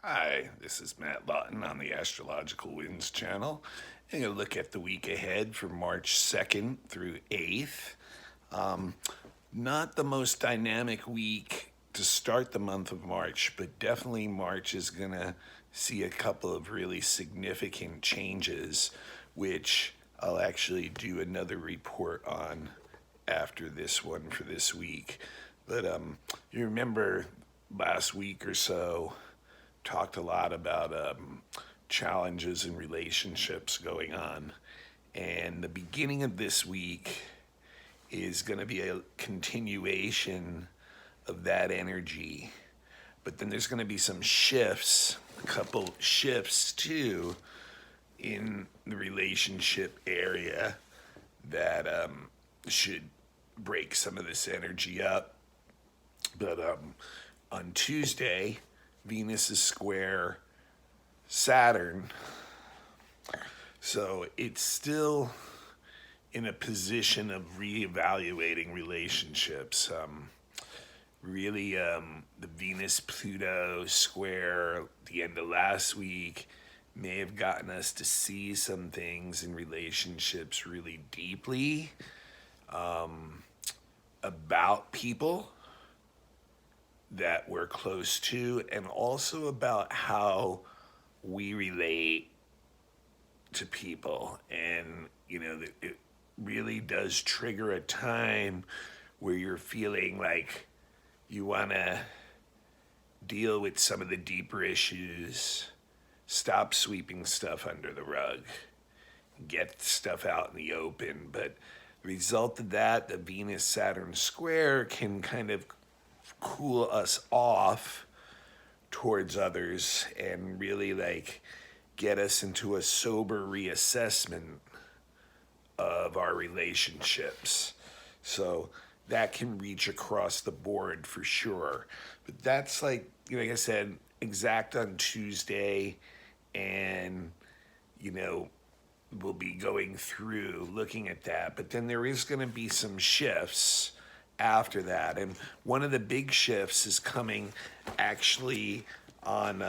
Hi, this is Matt Lawton on the Astrological Winds channel. I'm going to look at the week ahead for March 2nd through 8th. Um, Not the most dynamic week to start the month of March, but definitely March is going to see a couple of really significant changes, which I'll actually do another report on after this one for this week. But you remember last week or so, talked a lot about challenges in relationships going on. And the beginning of this week is going to be a continuation of that energy. But then there's going to be some shifts, a couple shifts too, in the relationship area that should break some of this energy up. But on Tuesday, Venus is square Saturn, so it's still in a position of reevaluating relationships. The Venus Pluto square at the end of last week may have gotten us to see some things in relationships really deeply, about people that we're close to, and also about how we relate to people. And, it really does trigger a time where you're feeling like you want to deal with some of the deeper issues, stop sweeping stuff under the rug, get stuff out in the open. But the result of that, the Venus Saturn square, can kind of cool us off towards others and really get us into a sober reassessment of our relationships. So that can reach across the board for sure. But that's like I said, exact on Tuesday, and you know we'll be going through looking at that. But then there is going to be some shifts after that, and one of the big shifts is coming actually on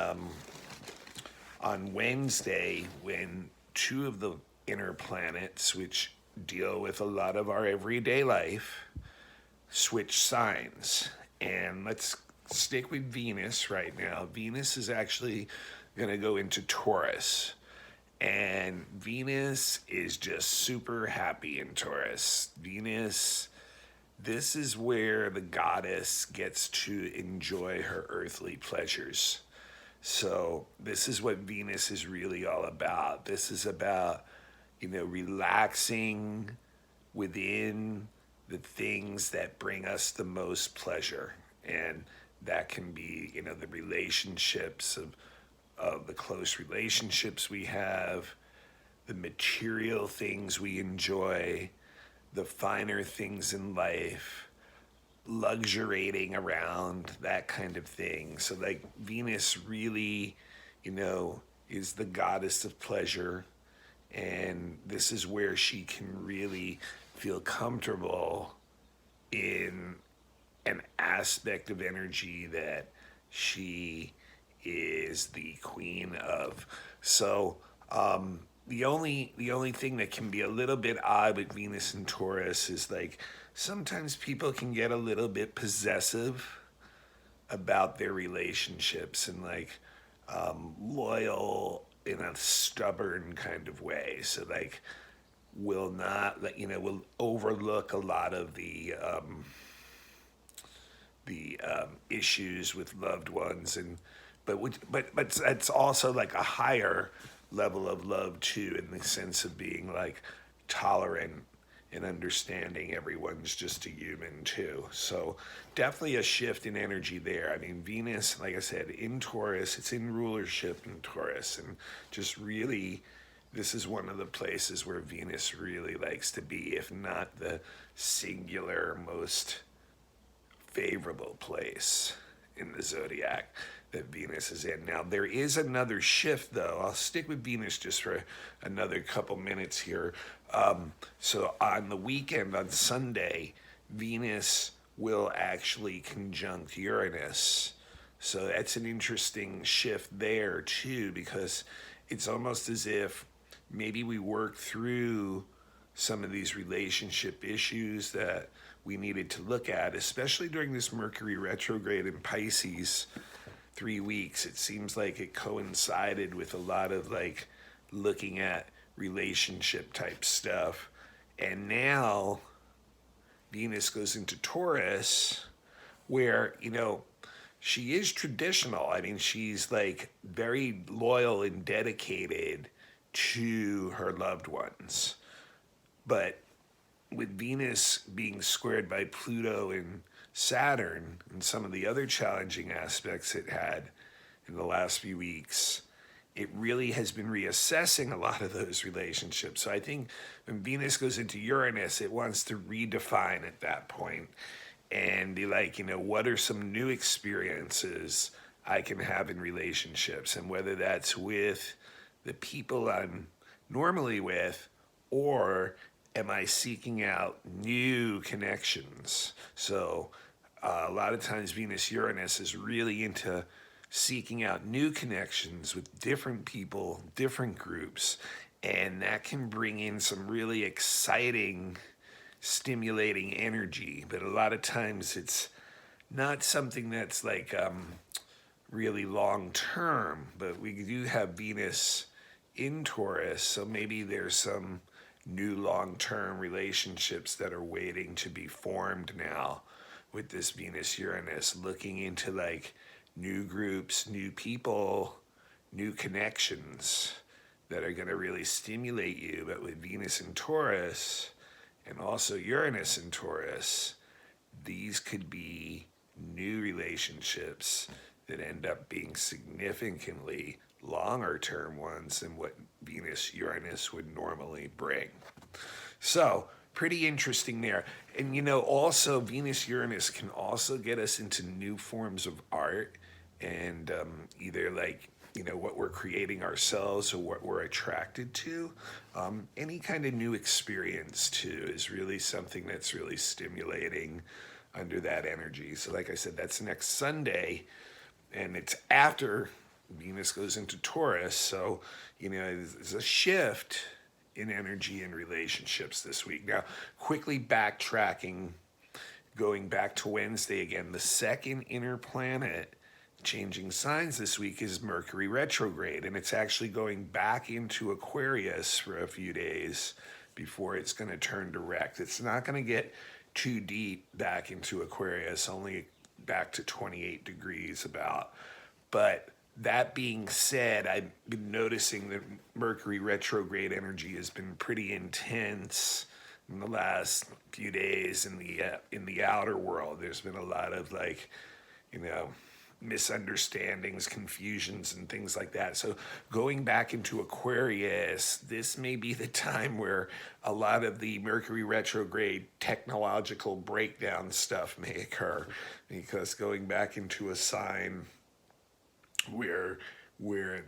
Wednesday, when two of the inner planets, which deal with a lot of our everyday life, switch signs. And let's stick with Venus right now. Venus is actually going to go into Taurus. And Venus is just super happy in Taurus. Venus, this is where the goddess gets to enjoy her earthly pleasures. So this is what Venus is really all about. This is about, relaxing within the things that bring us the most pleasure. And that can be, the relationships of the close relationships we have, the material things we enjoy, the finer things in life, luxuriating around, that kind of thing. So like Venus really, is the goddess of pleasure, and this is where she can really feel comfortable in an aspect of energy that she is the queen of. So the only thing that can be a little bit odd with Venus and Taurus is sometimes people can get a little bit possessive about their relationships, and loyal in a stubborn kind of way. So will not will overlook a lot of the issues with loved ones, and but that's also like a higher level of love too, in the sense of being tolerant and understanding everyone's just a human too. So definitely a shift in energy there. I mean, Venus, like I said, in Taurus, it's in rulership in Taurus, and just really, this is one of the places where Venus really likes to be, if not the singular most favorable place in the zodiac that Venus is in. Now, there is another shift, though. I'll stick with Venus just for another couple minutes here. So on the weekend, on Sunday, Venus will actually conjunct Uranus. So that's an interesting shift there too, because it's almost as if maybe we work through some of these relationship issues that we needed to look at, especially during this Mercury retrograde in Pisces 3 weeks. It seems like it coincided with a lot of like looking at relationship type stuff. And now Venus goes into Taurus, where, she is traditional. I mean, she's like very loyal and dedicated to her loved ones. But with Venus being squared by Pluto and Saturn and some of the other challenging aspects it had in the last few weeks, it really has been reassessing a lot of those relationships. So I think when Venus goes into Uranus, it wants to redefine at that point and be like, what are some new experiences I can have in relationships? And whether that's with the people I'm normally with, or am I seeking out new connections? So a lot of times Venus Uranus is really into seeking out new connections with different people, different groups, and that can bring in some really exciting, stimulating energy. But a lot of times it's not something that's like really long term, but we do have Venus in Taurus, so maybe there's some new long term relationships that are waiting to be formed now with this Venus Uranus, looking into like new groups, new people, new connections that are going to really stimulate you. But with Venus in Taurus and also Uranus in Taurus, these could be new relationships that end up being significantly longer term ones than what Venus Uranus would normally bring. So pretty interesting there. And also Venus Uranus can also get us into new forms of art, and either like what we're creating ourselves or what we're attracted to. Any kind of new experience too is really something that's really stimulating under that energy. So like I said, that's next Sunday, and it's after Venus goes into Taurus. So there's a shift in energy and relationships this week. Now, quickly backtracking, going back to Wednesday again, the second inner planet changing signs this week is Mercury retrograde, and it's actually going back into Aquarius for a few days before it's going to turn direct. It's not going to get too deep back into Aquarius, only back to 28 degrees about. But that being said, I've been noticing that Mercury retrograde energy has been pretty intense in the last few days in the outer world. There's been a lot of misunderstandings, confusions, and things like that. So going back into Aquarius, this may be the time where a lot of the Mercury retrograde technological breakdown stuff may occur, because going back into a sign where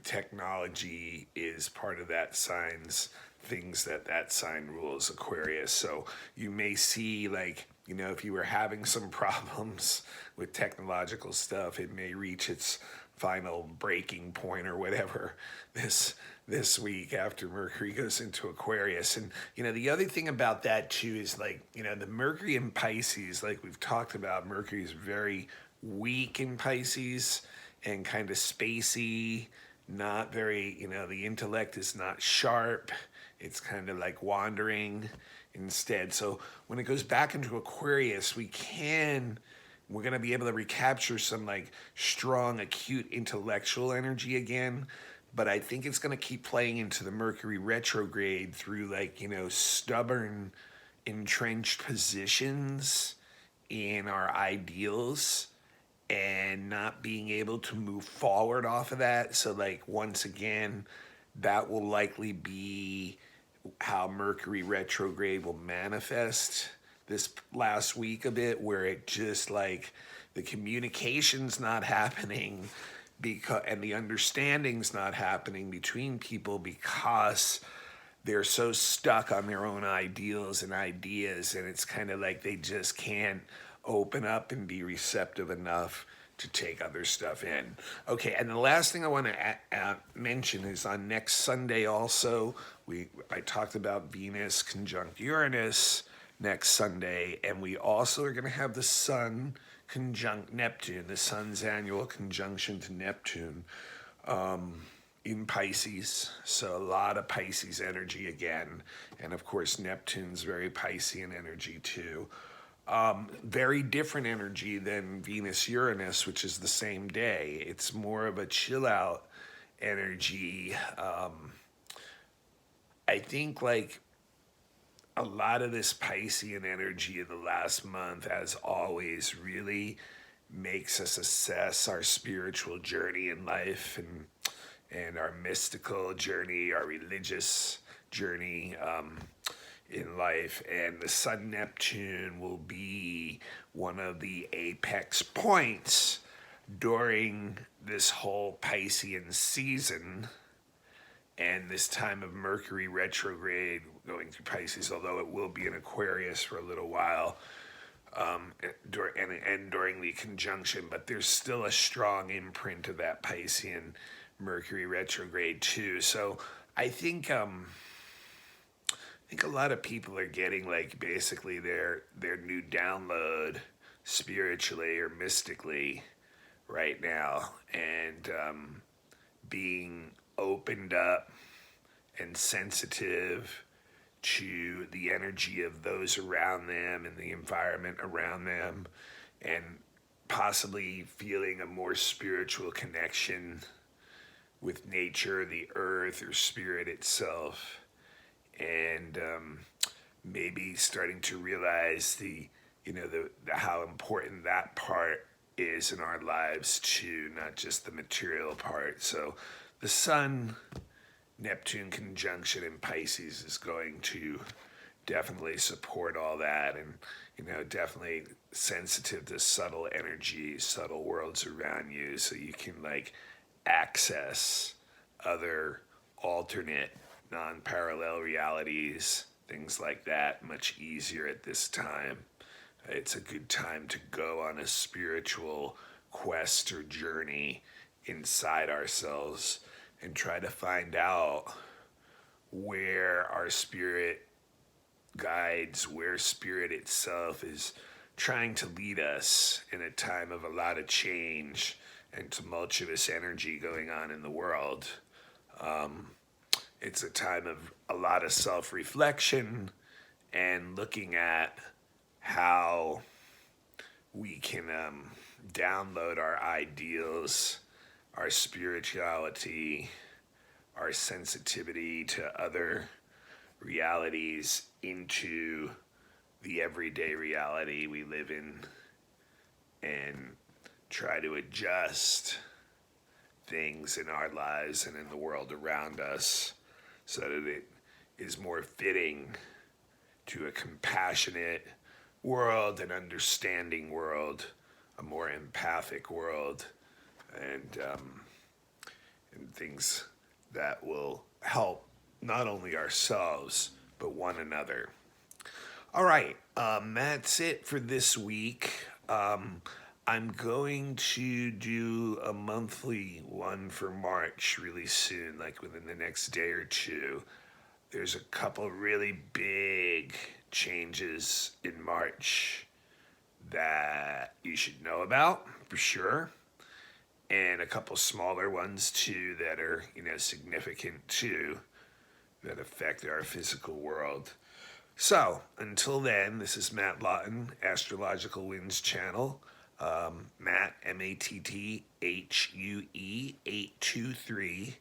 technology is part of that sign's things that sign rules, Aquarius. So you may see if you were having some problems with technological stuff, it may reach its final breaking point or whatever this week after Mercury goes into Aquarius. And the other thing about that too is the Mercury in Pisces, like we've talked about, Mercury is very weak in Pisces and kind of spacey, not very, the intellect is not sharp. It's kind of like wandering instead. So when it goes back into Aquarius, we're going to be able to recapture some strong, acute intellectual energy again. But I think it's going to keep playing into the Mercury retrograde through stubborn, entrenched positions in our ideals and not being able to move forward off of that. So once again, that will likely be how Mercury retrograde will manifest this last week a bit, where it just the communication's not happening and the understanding's not happening between people because they're so stuck on their own ideals and ideas, and it's kind of like they just can't open up and be receptive enough to take other stuff in. Okay, and the last thing I want to mention is on next Sunday also, I talked about Venus conjunct Uranus next Sunday, and we also are going to have the Sun conjunct Neptune, the Sun's annual conjunction to Neptune in Pisces. So a lot of Pisces energy again, and of course Neptune's very Piscean energy too. Very different energy than Venus Uranus, which is the same day. It's more of a chill out energy. I think like a lot of this Piscean energy in the last month, as always, really makes us assess our spiritual journey in life and our mystical journey, our religious journey. In life, and the Sun Neptune will be one of the apex points during this whole Piscean season and this time of Mercury retrograde going through Pisces, although it will be in Aquarius for a little while, and during the conjunction, but there's still a strong imprint of that Piscean Mercury retrograde too. So I think a lot of people are getting like basically their new download spiritually or mystically right now, and being opened up and sensitive to the energy of those around them and the environment around them, and possibly feeling a more spiritual connection with nature, the earth, or spirit itself. And maybe starting to realize the how important that part is in our lives too, not just the material part. So the Sun Neptune conjunction in Pisces is going to definitely support all that, and definitely sensitive to subtle energy, subtle worlds around you, so you can like access other alternate non-parallel realities, things like that, much easier at this time. It's a good time to go on a spiritual quest or journey inside ourselves and try to find out where our spirit guides, where spirit itself is trying to lead us in a time of a lot of change and tumultuous energy going on in the world. It's a time of a lot of self-reflection and looking at how we can download our ideals, our spirituality, our sensitivity to other realities into the everyday reality we live in, and try to adjust things in our lives and in the world around us so that it is more fitting to a compassionate world, an understanding world, a more empathic world, and things that will help not only ourselves but one another. All right, that's it for this week. I'm going to do a monthly one for March really soon, like within the next day or two. There's a couple really big changes in March that you should know about for sure, and a couple smaller ones too that are significant too, that affect our physical world. So until then, this is Matt Lawton, Astrological Winds channel. Matt, MATTHUE 823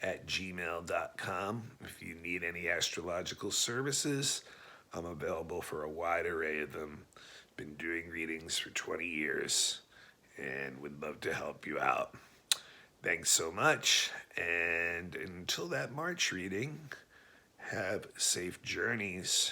at gmail.com. If you need any astrological services, I'm available for a wide array of them. Been doing readings for 20 years and would love to help you out. Thanks so much, and until that March reading, have safe journeys.